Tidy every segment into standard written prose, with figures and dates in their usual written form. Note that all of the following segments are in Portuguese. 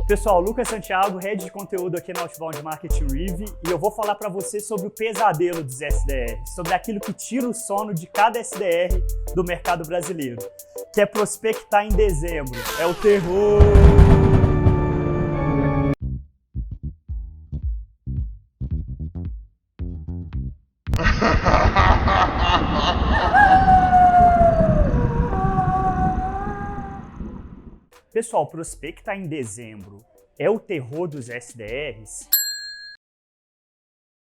Pessoal, Lucas Santiago, Head de Conteúdo aqui na Outbound Marketing Rev, e eu vou falar para você sobre o pesadelo dos SDR, sobre aquilo que tira o sono de cada SDR do mercado brasileiro, que é prospectar em dezembro. É o terror! Pessoal, prospectar em dezembro é o terror dos SDRs,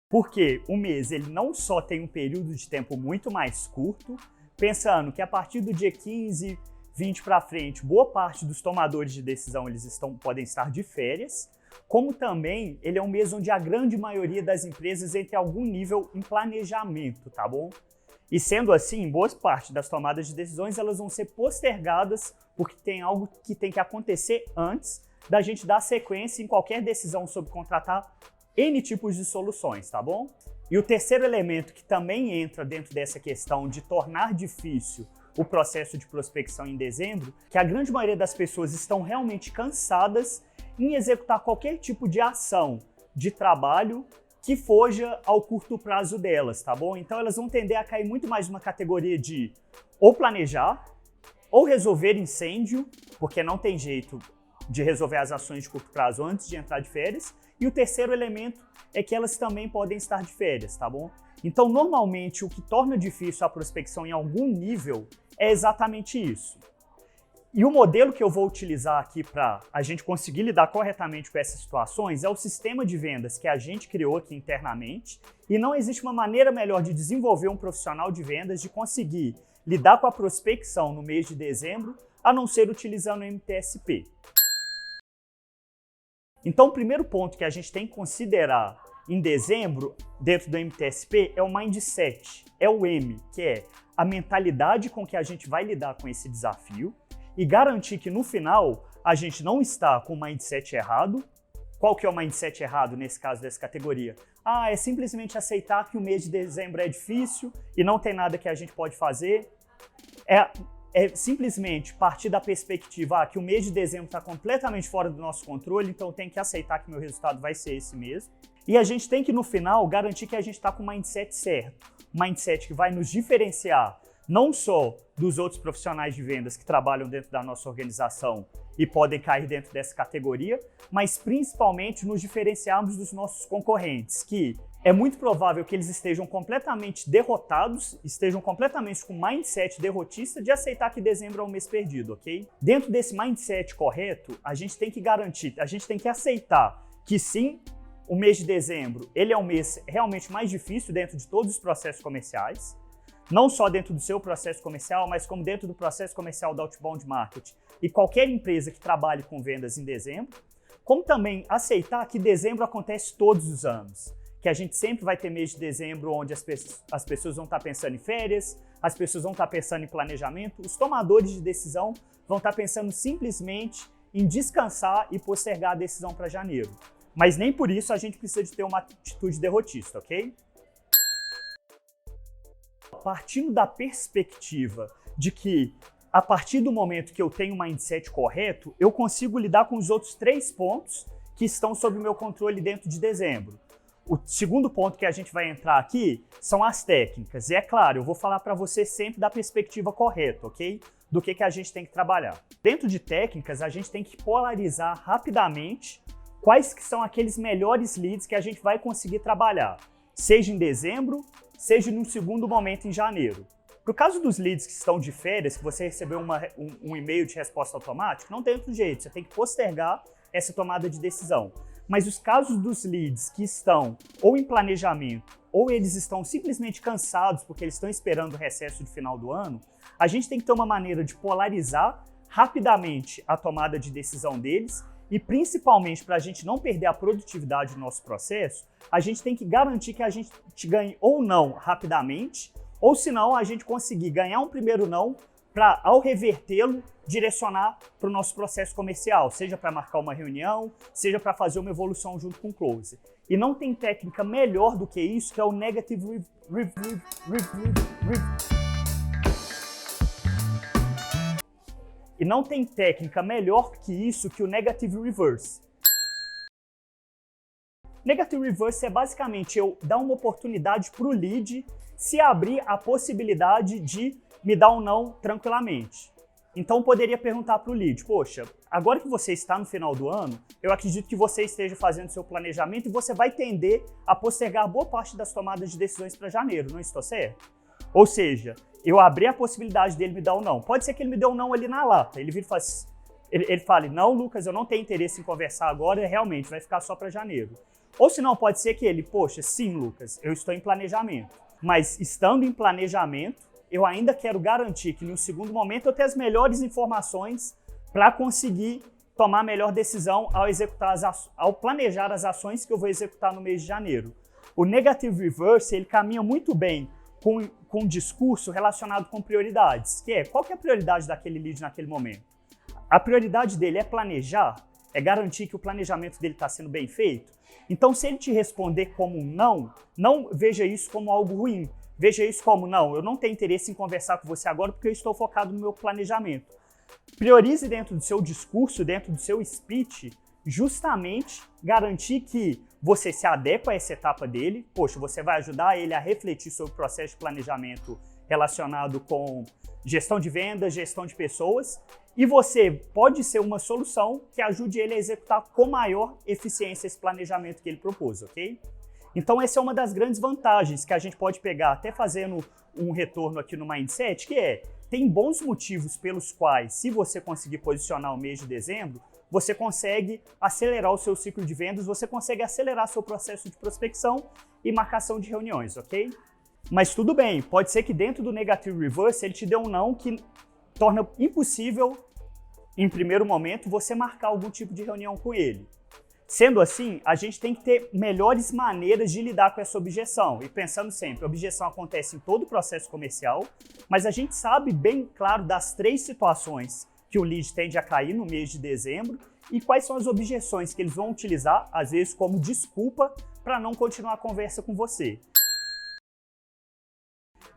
porque o mês ele não só tem um período de tempo muito mais curto, pensando que a partir do dia 15, 20 para frente, boa parte dos tomadores de decisão podem estar de férias, como também ele é um mês onde a grande maioria das empresas entra em algum nível em planejamento, tá bom? E sendo assim, boa parte das tomadas de decisões elas vão ser postergadas porque tem algo que tem que acontecer antes da gente dar sequência em qualquer decisão sobre contratar N tipos de soluções, tá bom? E o terceiro elemento que também entra dentro dessa questão de tornar difícil o processo de prospecção em dezembro, que a grande maioria das pessoas estão realmente cansadas em executar qualquer tipo de ação de trabalho que foja ao curto prazo delas, tá bom? Então elas vão tender a cair muito mais numa categoria de ou planejar, ou resolver incêndio, porque não tem jeito de resolver as ações de curto prazo antes de entrar de férias. E o terceiro elemento é que elas também podem estar de férias, tá bom? Então normalmente o que torna difícil a prospecção em algum nível é exatamente isso. E o modelo que eu vou utilizar aqui para a gente conseguir lidar corretamente com essas situações é o sistema de vendas que a gente criou aqui internamente, e não existe uma maneira melhor de desenvolver um profissional de vendas de conseguir lidar com a prospecção no mês de dezembro, a não ser utilizando o MTSP. Então o primeiro ponto que a gente tem que considerar em dezembro, dentro do MTSP, é o mindset, é o M, que é a mentalidade com que a gente vai lidar com esse desafio, e garantir que no final a gente não está com o mindset errado. Qual que é o mindset errado nesse caso dessa categoria? É simplesmente aceitar que o mês de dezembro é difícil e não tem nada que a gente pode fazer. É simplesmente partir da perspectiva que o mês de dezembro está completamente fora do nosso controle, então tem que aceitar que meu resultado vai ser esse mesmo. E a gente tem que no final garantir que a gente está com o mindset certo. Um mindset que vai nos diferenciar não só dos outros profissionais de vendas que trabalham dentro da nossa organização e podem cair dentro dessa categoria, mas principalmente nos diferenciarmos dos nossos concorrentes, que é muito provável que eles estejam completamente derrotados, estejam completamente com mindset derrotista de aceitar que dezembro é um mês perdido, ok? Dentro desse mindset correto, a gente tem que garantir, a gente tem que aceitar que sim, o mês de dezembro ele é um mês realmente mais difícil dentro de todos os processos comerciais, não só dentro do seu processo comercial, mas como dentro do processo comercial da Outbound Marketing e qualquer empresa que trabalhe com vendas em dezembro, como também aceitar que dezembro acontece todos os anos, que a gente sempre vai ter mês de dezembro onde as pessoas vão estar pensando em férias, as pessoas vão estar pensando em planejamento, os tomadores de decisão vão estar pensando simplesmente em descansar e postergar a decisão para janeiro. Mas nem por isso a gente precisa de ter uma atitude derrotista, ok? Partindo da perspectiva de que, a partir do momento que eu tenho um mindset correto, eu consigo lidar com os outros 3 pontos que estão sob o meu controle dentro de dezembro. O segundo ponto que a gente vai entrar aqui são as técnicas. E é claro, eu vou falar para você sempre da perspectiva correta, ok? Do que a gente tem que trabalhar. Dentro de técnicas, a gente tem que polarizar rapidamente quais que são aqueles melhores leads que a gente vai conseguir trabalhar, seja em dezembro, seja num segundo momento em janeiro. Para o caso dos leads que estão de férias, que você recebeu um e-mail de resposta automática, não tem outro jeito, você tem que postergar essa tomada de decisão. Mas os casos dos leads que estão ou em planejamento, ou eles estão simplesmente cansados porque eles estão esperando o recesso de final do ano, a gente tem que ter uma maneira de polarizar rapidamente a tomada de decisão deles. E principalmente para a gente não perder a produtividade do nosso processo, a gente tem que garantir que a gente ganhe ou não rapidamente, ou se não, a gente conseguir ganhar um primeiro não para, ao revertê-lo, direcionar para o nosso processo comercial, seja para marcar uma reunião, seja para fazer uma evolução junto com o closer. E não tem técnica melhor do que isso, que é o Negative Review. E não tem técnica melhor que isso que o Negative Reverse. Negative Reverse é basicamente eu dar uma oportunidade para o lead se abrir a possibilidade de me dar um não tranquilamente. Então eu poderia perguntar para o lead, poxa, agora que você está no final do ano, eu acredito que você esteja fazendo seu planejamento e você vai tender a postergar boa parte das tomadas de decisões para janeiro, não estou certo? Ou seja, eu abri a possibilidade dele me dar um não. Pode ser que ele me dê um não ali na lata, ele vira e fala, ele fale, não, Lucas, eu não tenho interesse em conversar agora, realmente vai ficar só para janeiro. Ou se não, pode ser que ele, poxa, sim, Lucas, eu estou em planejamento. Mas estando em planejamento, eu ainda quero garantir que no segundo momento eu tenho as melhores informações para conseguir tomar a melhor decisão ao planejar as ações que eu vou executar no mês de janeiro. O Negative Reverse, ele caminha muito bem com um discurso relacionado com prioridades, que é, qual que é a prioridade daquele lead naquele momento? A prioridade dele é planejar, é garantir que o planejamento dele está sendo bem feito. Então, se ele te responder como um não, não veja isso como algo ruim. Veja isso como, não, eu não tenho interesse em conversar com você agora porque eu estou focado no meu planejamento. Priorize dentro do seu discurso, dentro do seu speech, justamente garantir que você se adequa a essa etapa dele. Poxa, você vai ajudar ele a refletir sobre o processo de planejamento relacionado com gestão de vendas, gestão de pessoas. E você pode ser uma solução que ajude ele a executar com maior eficiência esse planejamento que ele propôs, ok? Então essa é uma das grandes vantagens que a gente pode pegar até fazendo um retorno aqui no Mindset, que é, tem bons motivos pelos quais, se você conseguir posicionar o mês de dezembro, você consegue acelerar o seu ciclo de vendas, você consegue acelerar seu processo de prospecção e marcação de reuniões, ok? Mas tudo bem, pode ser que dentro do Negative Reverse ele te dê um não que torna impossível, em primeiro momento, você marcar algum tipo de reunião com ele. Sendo assim, a gente tem que ter melhores maneiras de lidar com essa objeção. E pensando sempre, a objeção acontece em todo o processo comercial, mas a gente sabe bem claro das 3 situações que o lead tende a cair no mês de dezembro e quais são as objeções que eles vão utilizar, às vezes, como desculpa para não continuar a conversa com você.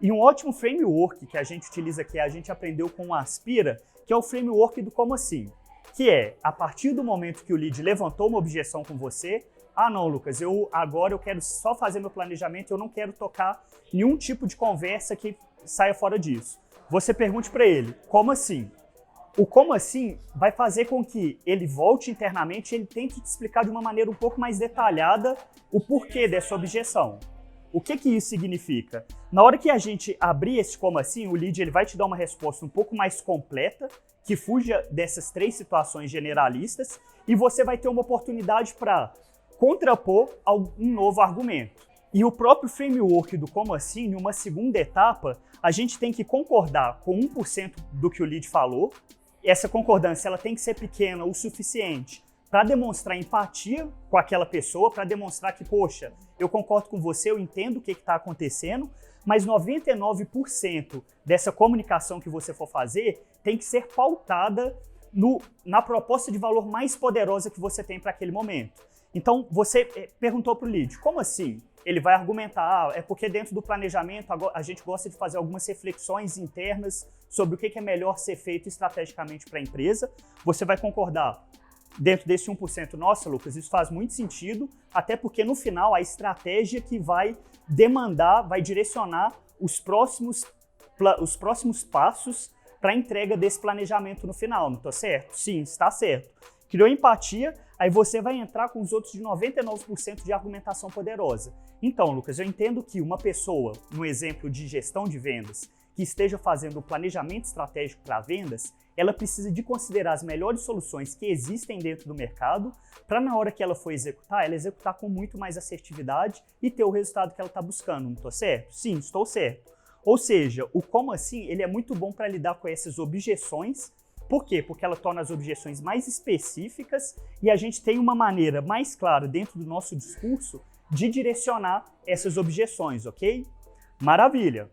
E um ótimo framework que a gente utiliza aqui, a gente aprendeu com o Aspira, que é o framework do como assim, que é, a partir do momento que o lead levantou uma objeção com você, ah não, Lucas, agora eu quero só fazer meu planejamento, eu não quero tocar nenhum tipo de conversa que saia fora disso. Você pergunte para ele, como assim? O como assim vai fazer com que ele volte internamente e ele tente te explicar de uma maneira um pouco mais detalhada o porquê dessa objeção. O que isso significa? Na hora que a gente abrir esse como assim, o lead ele vai te dar uma resposta um pouco mais completa, que fuja dessas 3 situações generalistas, e você vai ter uma oportunidade para contrapor um novo argumento. E o próprio framework do como assim, em uma segunda etapa, a gente tem que concordar com 1% do que o lead falou. Essa concordância ela tem que ser pequena o suficiente para demonstrar empatia com aquela pessoa, para demonstrar que, poxa, eu concordo com você, eu entendo o que está acontecendo, mas 99% dessa comunicação que você for fazer tem que ser pautada na proposta de valor mais poderosa que você tem para aquele momento. Então, você perguntou para o lead, como assim? Ele vai argumentar, é porque dentro do planejamento a gente gosta de fazer algumas reflexões internas sobre o que é melhor ser feito estrategicamente para a empresa. Você vai concordar dentro desse 1%, nossa, Lucas, isso faz muito sentido, até porque no final a estratégia que vai demandar, vai direcionar os próximos passos para a entrega desse planejamento no final, não está certo? Sim, está certo. Criou empatia, aí você vai entrar com os outros de 99% de argumentação poderosa. Então, Lucas, eu entendo que uma pessoa, no exemplo de gestão de vendas, que esteja fazendo o planejamento estratégico para vendas, ela precisa de considerar as melhores soluções que existem dentro do mercado para na hora que ela for executar, ela executar com muito mais assertividade e ter o resultado que ela está buscando. Não estou certo? Sim, estou certo. Ou seja, o como assim, ele é muito bom para lidar com essas objeções. Por quê? Porque ela torna as objeções mais específicas e a gente tem uma maneira mais clara dentro do nosso discurso de direcionar essas objeções, ok? Maravilha!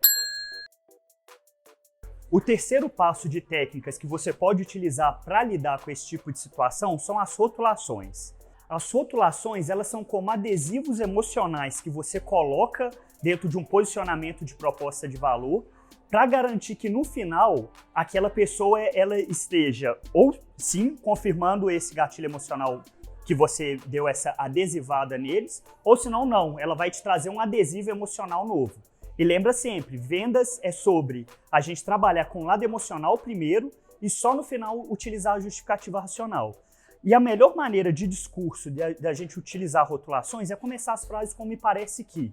O terceiro passo de técnicas que você pode utilizar para lidar com esse tipo de situação são as rotulações. As rotulações, elas são como adesivos emocionais que você coloca dentro de um posicionamento de proposta de valor para garantir que no final aquela pessoa ela esteja ou sim confirmando esse gatilho emocional que você deu essa adesivada neles, ou senão não, ela vai te trazer um adesivo emocional novo. E lembra sempre, vendas é sobre a gente trabalhar com o lado emocional primeiro e só no final utilizar a justificativa racional. E a melhor maneira de discurso da gente utilizar rotulações é começar as frases com "me parece que".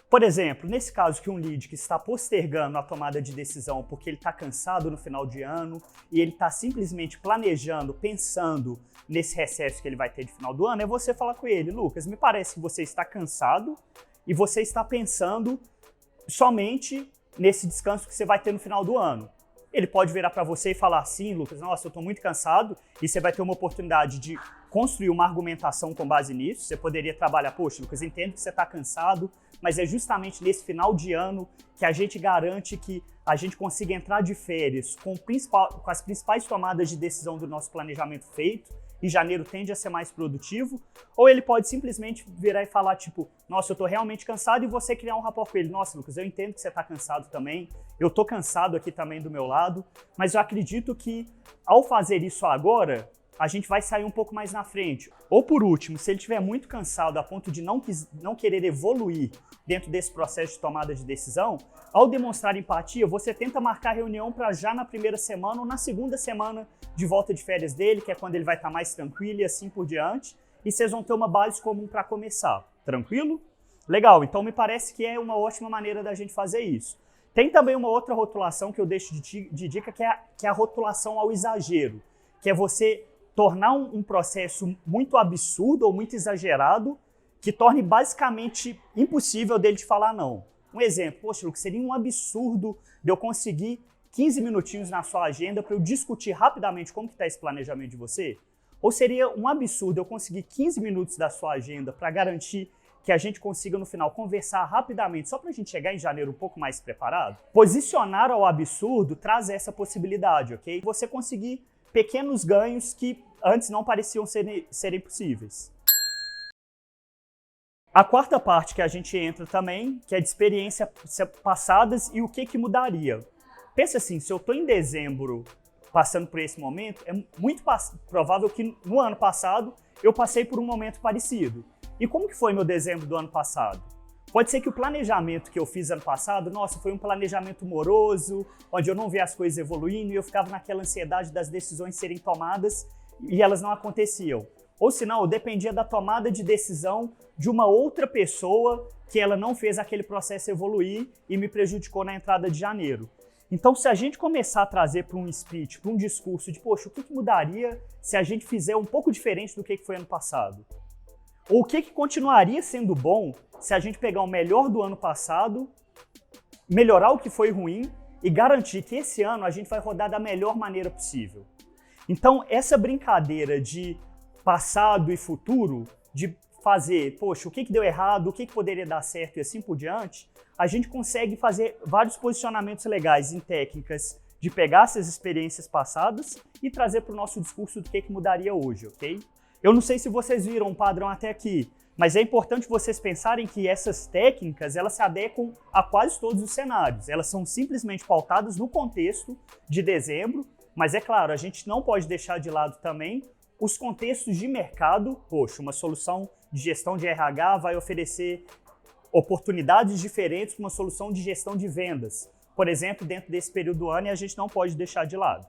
Por exemplo, nesse caso que um lead que está postergando a tomada de decisão porque ele está cansado no final de ano e ele está simplesmente planejando, pensando nesse recesso que ele vai ter de final do ano, é você falar com ele: Lucas, me parece que você está cansado e você está pensando somente nesse descanso que você vai ter no final do ano. Ele pode virar para você e falar assim: Lucas, nossa, eu estou muito cansado, e você vai ter uma oportunidade de construir uma argumentação com base nisso. Você poderia trabalhar: poxa, Lucas, entendo que você está cansado, mas é justamente nesse final de ano que a gente garante que a gente consiga entrar de férias com as principais tomadas de decisão do nosso planejamento feito, e janeiro tende a ser mais produtivo. Ou ele pode simplesmente virar e falar tipo: nossa, eu tô realmente cansado, e você criar um rapport com ele: nossa, Lucas, eu entendo que você tá cansado também, eu tô cansado aqui também do meu lado, mas eu acredito que ao fazer isso agora, a gente vai sair um pouco mais na frente. Ou por último, se ele estiver muito cansado a ponto de não querer evoluir dentro desse processo de tomada de decisão, ao demonstrar empatia, você tenta marcar reunião para já na primeira semana ou na segunda semana de volta de férias dele, que é quando ele vai estar mais tranquilo e assim por diante, e vocês vão ter uma base comum para começar. Tranquilo? Legal, então me parece que é uma ótima maneira da gente fazer isso. Tem também uma outra rotulação que eu deixo de dica, que é a rotulação ao exagero, que é você tornar um processo muito absurdo ou muito exagerado, que torne basicamente impossível dele te falar não. Um exemplo: poxa, Lucas, seria um absurdo de eu conseguir 15 minutinhos na sua agenda para eu discutir rapidamente como que está esse planejamento de você? Ou seria um absurdo eu conseguir 15 minutos da sua agenda para garantir que a gente consiga no final conversar rapidamente, só para a gente chegar em janeiro um pouco mais preparado? Posicionar ao absurdo traz essa possibilidade, ok? Você conseguir pequenos ganhos que antes não pareciam serem possíveis. A quarta parte que a gente entra também, que é de experiências passadas e o que mudaria. Pensa assim, se eu estou em dezembro passando por esse momento, é muito provável que no ano passado eu passei por um momento parecido. E como que foi meu dezembro do ano passado? Pode ser que o planejamento que eu fiz ano passado, nossa, foi um planejamento moroso, onde eu não via as coisas evoluindo e eu ficava naquela ansiedade das decisões serem tomadas e elas não aconteciam. Ou senão, eu dependia da tomada de decisão de uma outra pessoa que ela não fez aquele processo evoluir e me prejudicou na entrada de janeiro. Então, se a gente começar a trazer para um speech, para um discurso de, poxa, o que mudaria se a gente fizer um pouco diferente do que foi ano passado? Ou o que continuaria sendo bom se a gente pegar o melhor do ano passado, melhorar o que foi ruim e garantir que esse ano a gente vai rodar da melhor maneira possível? Então, essa brincadeira de passado e futuro, de fazer, poxa, o que deu errado, o que poderia dar certo e assim por diante, a gente consegue fazer vários posicionamentos legais em técnicas de pegar essas experiências passadas e trazer para o nosso discurso do que mudaria hoje, ok? Eu não sei se vocês viram um padrão até aqui, mas é importante vocês pensarem que essas técnicas, elas se adequam a quase todos os cenários. Elas são simplesmente pautadas no contexto de dezembro, mas é claro, a gente não pode deixar de lado também os contextos de mercado. Poxa, uma solução de gestão de RH vai oferecer oportunidades diferentes para uma solução de gestão de vendas, por exemplo, dentro desse período do ano, e a gente não pode deixar de lado.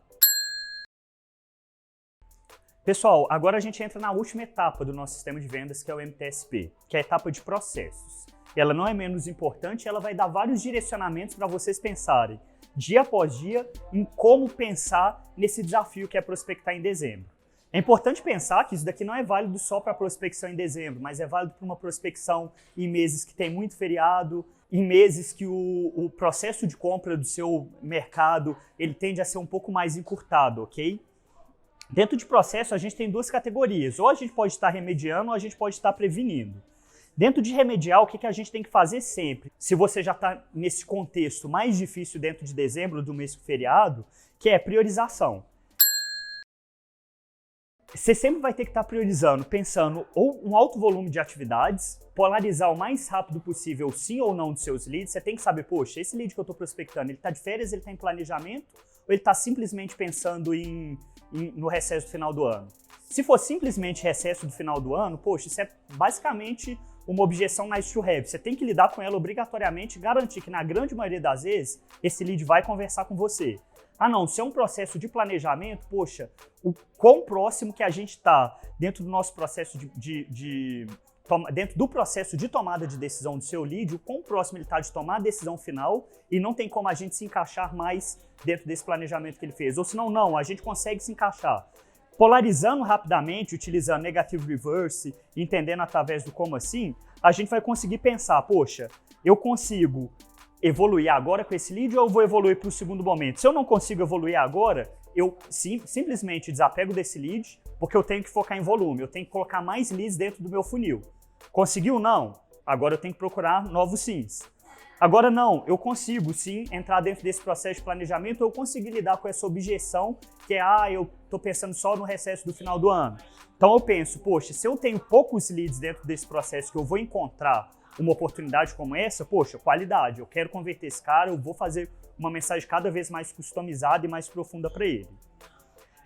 Pessoal, agora a gente entra na última etapa do nosso sistema de vendas, que é o MTSP, que é a etapa de processos. Ela não é menos importante, ela vai dar vários direcionamentos para vocês pensarem, dia após dia, em como pensar nesse desafio que é prospectar em dezembro. É importante pensar que isso daqui não é válido só para prospecção em dezembro, mas é válido para uma prospecção em meses que tem muito feriado, em meses que o processo de compra do seu mercado ele tende a ser um pouco mais encurtado, ok? Dentro de processo, a gente tem duas categorias. Ou a gente pode estar remediando ou a gente pode estar prevenindo. Dentro de remediar, o que a gente tem que fazer sempre? Se você já está nesse contexto mais difícil dentro de dezembro, do mês feriado, que é priorização. Você sempre vai ter que estar priorizando, pensando ou um alto volume de atividades, polarizar o mais rápido possível sim ou não dos seus leads. Você tem que saber, poxa, esse lead que eu estou prospectando, ele está de férias, ele está em planejamento ou ele está simplesmente pensando no recesso do final do ano? Se for simplesmente recesso do final do ano, poxa, isso é basicamente uma objeção nice to have. Você tem que lidar com ela obrigatoriamente e garantir que na grande maioria das vezes esse lead vai conversar com você. Ah não, se é um processo de planejamento, poxa, o quão próximo que a gente está dentro do nosso processo dentro do processo de tomada de decisão do seu lead, o quão próximo ele está de tomar a decisão final e não tem como a gente se encaixar mais dentro desse planejamento que ele fez. Ou senão, não, a gente consegue se encaixar. Polarizando rapidamente, utilizando negative reverse, entendendo através do como assim, a gente vai conseguir pensar, poxa, eu consigo evoluir agora com esse lead ou eu vou evoluir para o segundo momento? Se eu não consigo evoluir agora, eu simplesmente desapego desse lead, porque eu tenho que focar em volume, eu tenho que colocar mais leads dentro do meu funil. Conseguiu? Não. Agora eu tenho que procurar novos sims. Agora não, eu consigo sim entrar dentro desse processo de planejamento, eu consegui lidar com essa objeção que é, eu estou pensando só no recesso do final do ano. Então eu penso, poxa, se eu tenho poucos leads dentro desse processo que eu vou encontrar uma oportunidade como essa, poxa, qualidade, eu quero converter esse cara, eu vou fazer uma mensagem cada vez mais customizada e mais profunda para ele.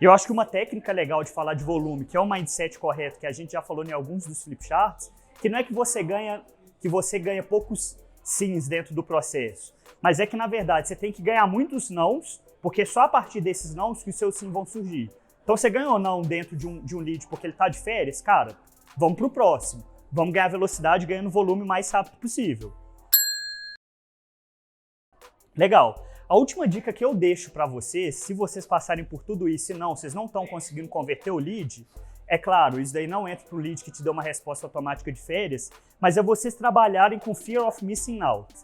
E eu acho que uma técnica legal de falar de volume, que é o mindset correto, que a gente já falou em alguns dos flip charts, que não é que você ganha poucos sims dentro do processo, mas é que na verdade você tem que ganhar muitos nãos, porque só a partir desses nãos que os seus sims vão surgir. Então você ganhou não dentro de um lead porque ele está de férias, cara, vamos para o próximo. Vamos ganhar velocidade ganhando volume o mais rápido possível. Legal. A última dica que eu deixo para vocês, se vocês passarem por tudo isso e vocês não estão conseguindo converter o lead, é claro, isso daí não entra para o lead que te deu uma resposta automática de férias, mas é vocês trabalharem com Fear of Missing Out,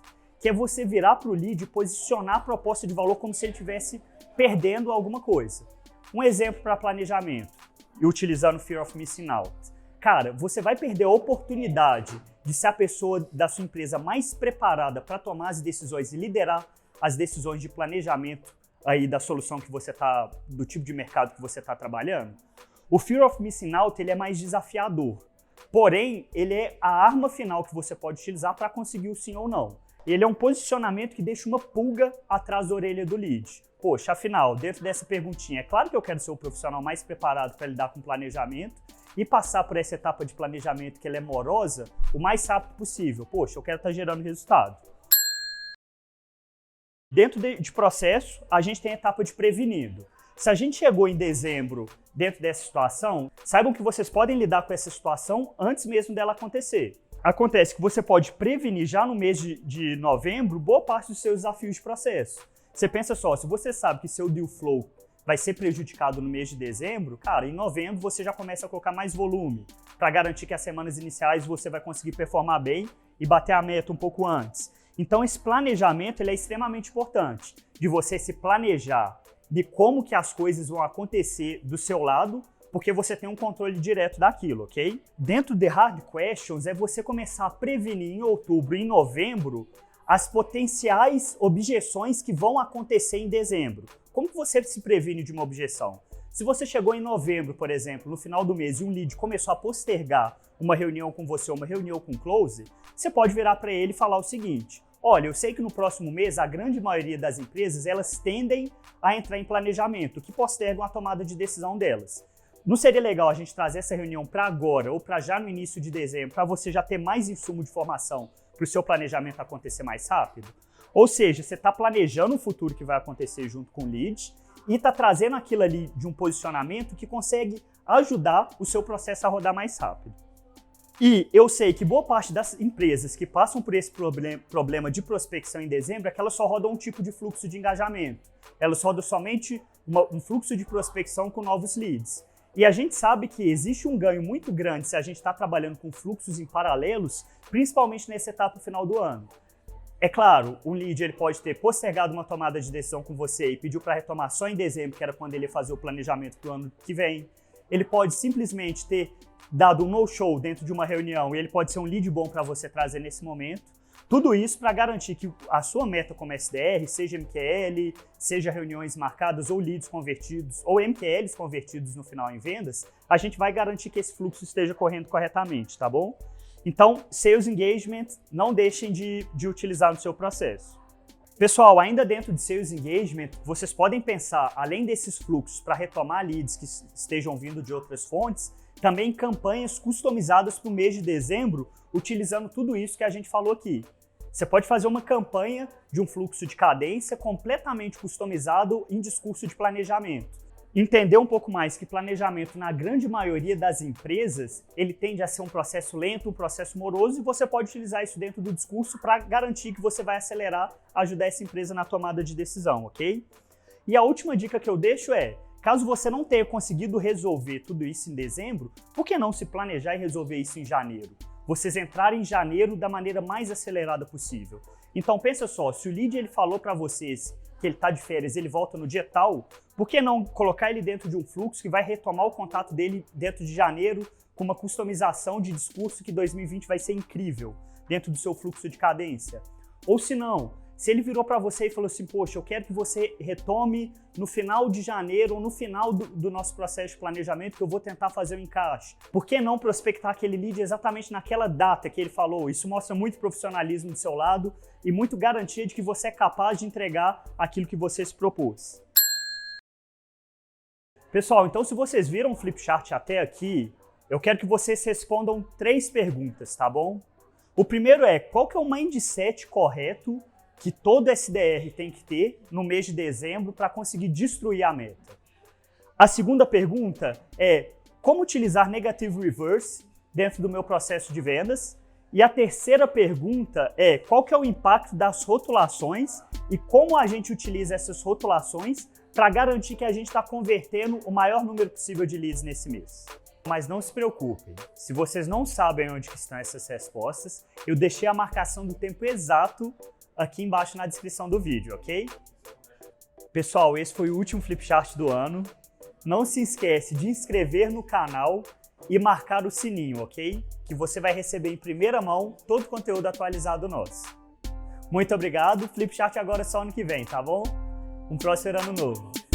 que é você virar para o lead e posicionar a proposta de valor como se ele estivesse perdendo alguma coisa. Um exemplo para planejamento, e utilizando Fear of Missing Out. Cara, você vai perder a oportunidade de ser a pessoa da sua empresa mais preparada para tomar as decisões e liderar as decisões de planejamento aí da solução que você tá, do tipo de mercado que você está trabalhando. O Fear of Missing Out, ele é mais desafiador. Porém, ele é a arma final que você pode utilizar para conseguir o sim ou não. Ele é um posicionamento que deixa uma pulga atrás da orelha do lead. Poxa, afinal, dentro dessa perguntinha, é claro que eu quero ser o profissional mais preparado para lidar com planejamento, e passar por essa etapa de planejamento que ela é morosa o mais rápido possível. Poxa, eu quero estar gerando resultado. Dentro de processo, a gente tem a etapa de prevenido. Se a gente chegou em dezembro dentro dessa situação, saibam que vocês podem lidar com essa situação antes mesmo dela acontecer. Acontece que você pode prevenir já no mês de novembro boa parte dos seus desafios de processo. Você pensa só, se você sabe que seu deal flow vai ser prejudicado no mês de dezembro, cara, em novembro você já começa a colocar mais volume para garantir que as semanas iniciais você vai conseguir performar bem e bater a meta um pouco antes. Então esse planejamento ele é extremamente importante, de você se planejar de como que as coisas vão acontecer do seu lado, porque você tem um controle direto daquilo, ok? Dentro de Hard Questions é você começar a prevenir em outubro e em novembro as potenciais objeções que vão acontecer em dezembro. Como que você se previne de uma objeção? Se você chegou em novembro, por exemplo, no final do mês, e um lead começou a postergar uma reunião com você, uma reunião com o close, você pode virar para ele e falar o seguinte: olha, eu sei que no próximo mês a grande maioria das empresas elas tendem a entrar em planejamento, que postergam a tomada de decisão delas. Não seria legal a gente trazer essa reunião para agora ou para já no início de dezembro, para você já ter mais insumo de formação para o seu planejamento acontecer mais rápido? Ou seja, você está planejando o futuro que vai acontecer junto com o lead e está trazendo aquilo ali de um posicionamento que consegue ajudar o seu processo a rodar mais rápido. E eu sei que boa parte das empresas que passam por esse problema de prospecção em dezembro é que elas só rodam um tipo de fluxo de engajamento. Elas rodam somente um fluxo de prospecção com novos leads. E a gente sabe que existe um ganho muito grande se a gente está trabalhando com fluxos em paralelos, principalmente nessa etapa final do ano. É claro, um lead ele pode ter postergado uma tomada de decisão com você e pediu para retomar só em dezembro, que era quando ele ia fazer o planejamento para o ano que vem. Ele pode simplesmente ter dado um no-show dentro de uma reunião e ele pode ser um lead bom para você trazer nesse momento. Tudo isso para garantir que a sua meta como SDR, seja MQL, seja reuniões marcadas ou leads convertidos, ou MQLs convertidos no final em vendas, a gente vai garantir que esse fluxo esteja correndo corretamente, tá bom? Então, Sales Engagement, não deixem de utilizar no seu processo. Pessoal, ainda dentro de Sales Engagement, vocês podem pensar, além desses fluxos para retomar leads que estejam vindo de outras fontes, também campanhas customizadas para o mês de dezembro, utilizando tudo isso que a gente falou aqui. Você pode fazer uma campanha de um fluxo de cadência completamente customizado em discurso de planejamento. Entender um pouco mais que planejamento, na grande maioria das empresas, ele tende a ser um processo lento, um processo moroso, e você pode utilizar isso dentro do discurso para garantir que você vai acelerar, ajudar essa empresa na tomada de decisão, ok? E a última dica que eu deixo é, caso você não tenha conseguido resolver tudo isso em dezembro, por que não se planejar e resolver isso em janeiro? Vocês entrarem em janeiro da maneira mais acelerada possível. Então pensa só, se o lead ele falou para vocês que ele está de férias, ele volta no dia tal, por que não colocar ele dentro de um fluxo que vai retomar o contato dele dentro de janeiro com uma customização de discurso que 2020 vai ser incrível dentro do seu fluxo de cadência? Ou se não, se ele virou para você e falou assim, poxa, eu quero que você retome no final de janeiro ou no final do nosso processo de planejamento que eu vou tentar fazer o encaixe. Por que não prospectar aquele lead exatamente naquela data que ele falou? Isso mostra muito profissionalismo do seu lado e muito garantia de que você é capaz de entregar aquilo que você se propôs. Pessoal, então se vocês viram o Flipchart até aqui, eu quero que vocês respondam 3 perguntas, tá bom? O primeiro é, qual que é o mindset correto que todo SDR tem que ter no mês de dezembro para conseguir destruir a meta? A segunda pergunta é, como utilizar Negative Reverse dentro do meu processo de vendas? E a terceira pergunta é, qual que é o impacto das rotulações e como a gente utiliza essas rotulações para garantir que a gente está convertendo o maior número possível de leads nesse mês? Mas não se preocupem, se vocês não sabem onde estão essas respostas, eu deixei a marcação do tempo exato aqui embaixo na descrição do vídeo, ok? Pessoal, esse foi o último Flipchart do ano. Não se esquece de inscrever no canal e marcar o sininho, ok? Que você vai receber em primeira mão todo o conteúdo atualizado nosso. Muito obrigado, Flipchart agora é só ano que vem, tá bom? Um próspero ano novo!